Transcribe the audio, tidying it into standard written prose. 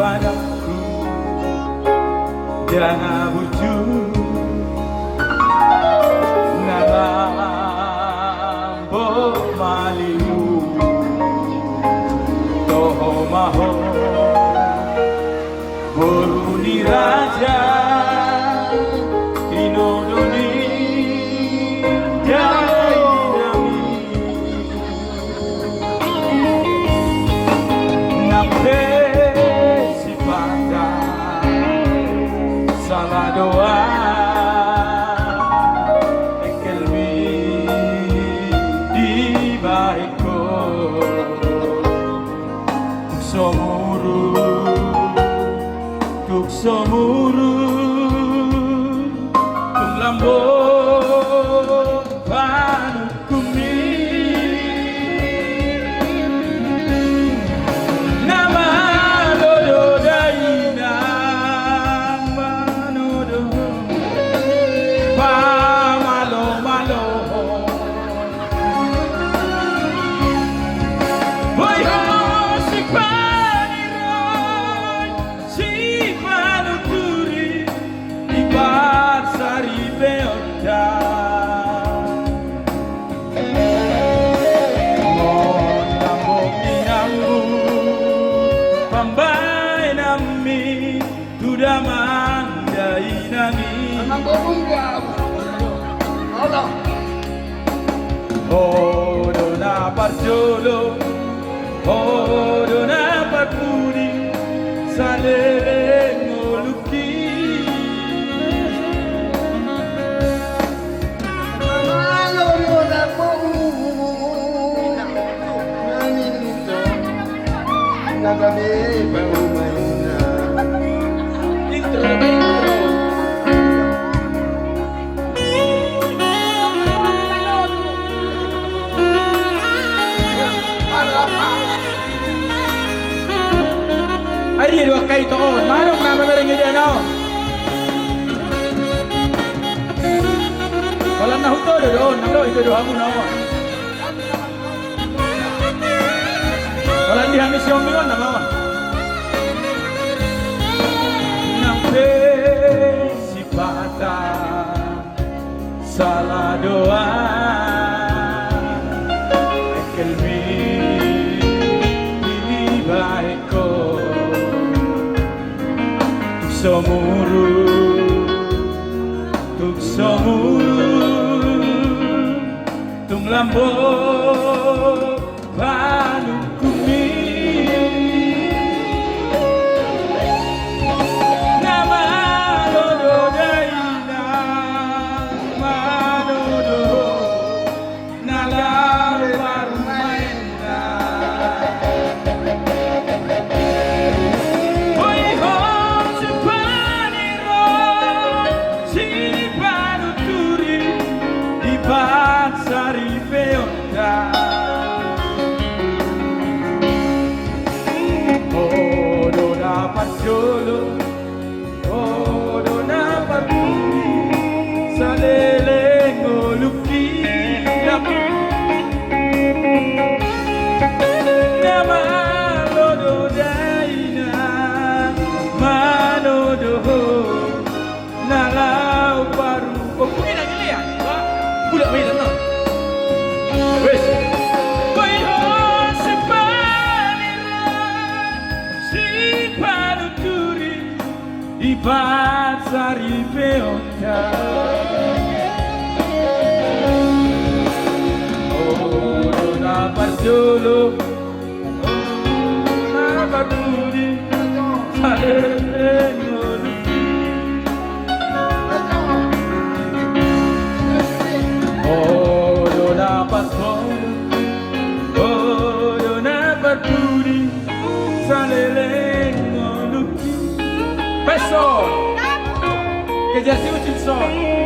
padaku dan abuju nalambok malimu toho maho boruni raja inodoni salah doa ekelmi di baiko tuk somuru tung lambo panukumi nama dodo daina Hodona parjolo, hodona parpudi, salere ngoluki. Hodona parjolo, naninito, nagabi paumaina. Intro. Ay, dua kay toon. Manong na mamerengge dia no. Wala na huto doon. Nalo ito doon mo na mo. Wala di hamis yung mingon na mo. Nampe si pata salah doa ekelmi di baiko tuk somuru tung lambo panukumi nama dodo daina madodo nalar parmaina Sari feonda Hodona parjolo Hodona parpudi salele ngoluki nama dodo daina manodo nalau baru pokoknya nak lihat budak main tak. Di pasari peonda Hodona parjolo Hodona parpudi salele ngoluki Hodona parjolo Hodona parpudi salele ngoluki Peso! Che già si uccide il sonno!